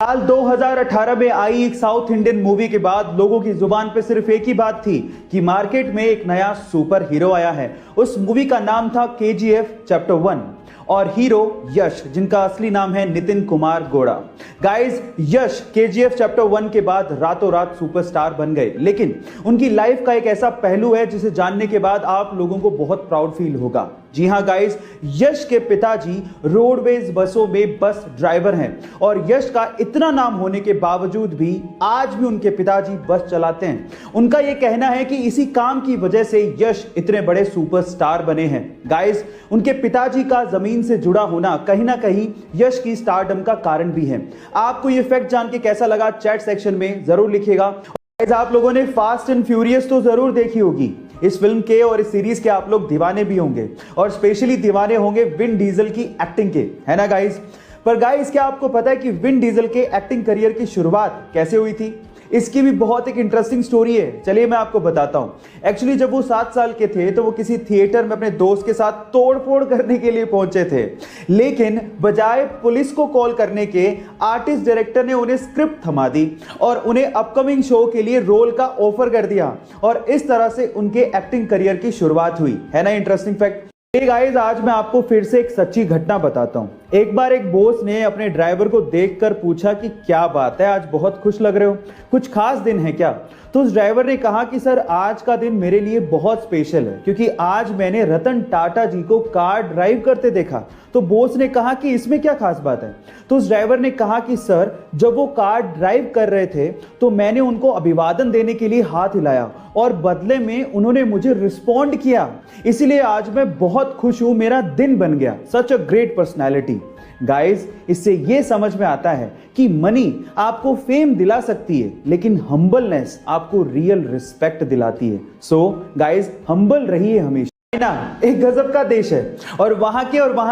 साल 2018 में आई एक साउथ इंडियन मूवी के बाद लोगों की जुबान पे सिर्फ एक ही बात थी कि मार्केट में एक नया सुपर हीरो आया है। उस मूवी का नाम था KGF चैप्टर 1 और हीरो यश, जिनका असली नाम है नितिन कुमार गौड़ा। गाइस, यश KGF चैप्टर 1 के बाद रातों रात सुपरस्टार बन गए, लेकिन उनकी लाइफ का एक ऐसा पहलू है जिसे जानने के बाद आप लोगों को बहुत प्राउड फील होगा। जी हां गाइस, यश के पिताजी रोडवेज बसों में बस ड्राइवर हैं और यश का इतना नाम होने के बावजूद भी आज भी उनके पिताजी बस चलाते हैं। उनका यह कहना है कि इसी काम की वजह से यश इतने बड़े सुपरस्टार बने हैं। गाइस, उनके पिताजी का जमीन से जुड़ा होना कहीं ना कहीं यश की स्टारडम का कारण भी है। आपको यह फैक्ट जान के कैसा लगा चैट सेक्शन में जरूर लिखिएगा। आप लोगों ने फास्ट एंड फ्यूरियस तो जरूर देखी होगी। इस फिल्म के और इस सीरीज के आप लोग दीवाने भी होंगे और स्पेशली दीवाने होंगे विन डीजल की एक्टिंग के, है ना गाइस। पर गाइस, क्या आपको पता है कि विन डीजल के एक्टिंग करियर की शुरुआत कैसे हुई थी? इसकी भी बहुत एक इंटरेस्टिंग स्टोरी है। चलिए मैं आपको बताता हूं। एक्चुअली जब वो 7 साल के थे तो वो किसी थिएटर में अपने दोस्त के साथ तोड़फोड़ करने के लिए पहुंचे थे, लेकिन बजाय पुलिस को कॉल करने के आर्टिस्ट डायरेक्टर ने उन्हें स्क्रिप्ट थमा दी और उन्हें अपकमिंग शो के लिए रोल का ऑफर कर दिया और इस तरह से उनके एक्टिंग करियर की शुरुआत हुई। है ना इंटरेस्टिंग फैक्ट। गाइस, आज मैं आपको फिर से एक सच्ची घटना बताता हूं। एक बार एक बॉस ने अपने ड्राइवर को देखकर पूछा कि क्या बात है, आज बहुत खुश लग रहे हो, कुछ खास दिन है क्या? तो उस ड्राइवर ने कहा कि सर, आज का दिन मेरे लिए बहुत स्पेशल है क्योंकि आज मैंने रतन टाटा जी को कार ड्राइव करते देखा। तो बॉस ने कहा कि इसमें क्या खास बात है? तो उस ड्राइवर ने कहा कि सर, जब वो कार ड्राइव कर रहे थे तो मैंने उनको अभिवादन देने के लिए हाथ हिलाया और बदले में उन्होंने मुझे रिस्पॉन्ड किया, इसीलिए आज मैं बहुत खुश हूं, मेरा दिन बन गया। सच अ ग्रेट पर्सनैलिटी। गाइस, इससे यह समझ में आता है कि मनी आपको फेम दिला सकती है, लेकिन हम्बलनेस आपको रियल रिस्पेक्ट दिलाती है। सो गाइस, हम्बल रहिए हमेशा। चाइना एक गजब का देश है और वहां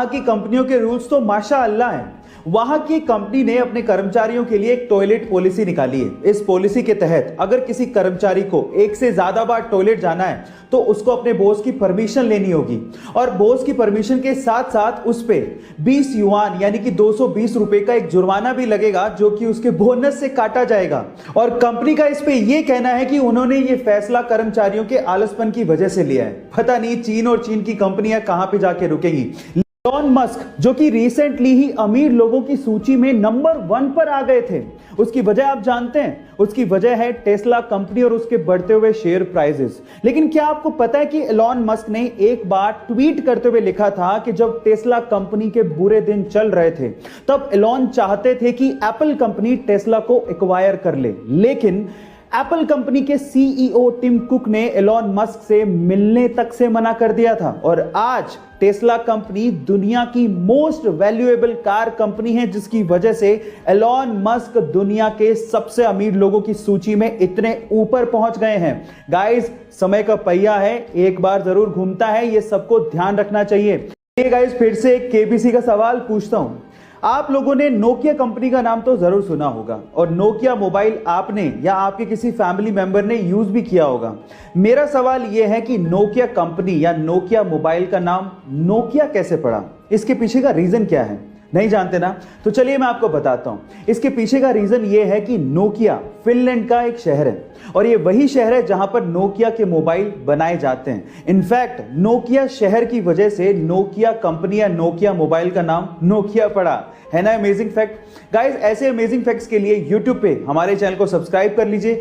की कंपनियों के रूल्स तो माशाअल्लाह हैं। वहां की कंपनी ने अपने कर्मचारियों के लिए एक टॉयलेट पॉलिसी निकाली है। इस पॉलिसी के तहत अगर किसी कर्मचारी को एक से ज्यादा बार टॉयलेट जाना है तो उसको अपने बॉस की परमिशन लेनी होगी और बॉस की परमिशन के साथ साथ उस पे 20 युआन यानी कि 220 रुपए का एक जुर्माना भी लगेगा, जो कि उसके बोनस से काटा जाएगा। और कंपनी का इस पे यह कहना है कि उन्होंने ये फैसला कर्मचारियों के आलसपन की वजह से लिया है। पता नहीं चीन और चीन की कंपनियां कहां पे जाके रुकेंगी। एलॉन मस्क, जो कि रिसेंटली ही अमीर लोगों की सूची में नंबर 1 पर आ गए थे, उसकी वजह आप जानते हैं? उसकी वजह है टेस्ला कंपनी और उसके बढ़ते हुए शेयर प्राइसेस। लेकिन क्या आपको पता है कि एलॉन मस्क ने एक बार ट्वीट करते हुए लिखा था कि जब टेस्ला कंपनी के बुरे दिन चल रहे थे तब एलॉन चाहते थे कि एप्पल कंपनी टेस्ला को एक्वायर कर ले, लेकिन एप्पल कंपनी के सीईओ टिम कुक ने एलॉन मस्क से मिलने तक से मना कर दिया था और आज टेस्ला कंपनी दुनिया की मोस्ट वैल्यूएबल कार कंपनी है, जिसकी वजह से एलॉन मस्क दुनिया के सबसे अमीर लोगों की सूची में इतने ऊपर पहुंच गए हैं। गाइस, समय का पहिया है, एक बार जरूर घूमता है, ये सबको ध्यान रखना चाहिए। गाइस, फिर से एक केबीसी का सवाल पूछता हूं। आप लोगों ने नोकिया कंपनी का नाम तो जरूर सुना होगा और नोकिया मोबाइल आपने या आपके किसी फैमिली मेंबर ने यूज भी किया होगा। मेरा सवाल यह है कि नोकिया कंपनी या नोकिया मोबाइल का नाम नोकिया कैसे पड़ा? इसके पीछे का रीजन क्या है? नहीं जानते ना? तो चलिए मैं आपको बताता हूं। इसके पीछे का रीजन यह है कि नोकिया फिनलैंड का एक शहर है और यह वही शहर है जहां पर नोकिया के मोबाइल बनाए जाते हैं। इनफैक्ट नोकिया शहर की वजह से नोकिया कंपनी या नोकिया मोबाइल का नाम नोकिया पड़ा। है ना अमेजिंग फैक्ट। गाइस, ऐसे अमेजिंग फैक्ट्स के लिए यूट्यूब पे हमारे चैनल को सब्सक्राइब कर लीजिए।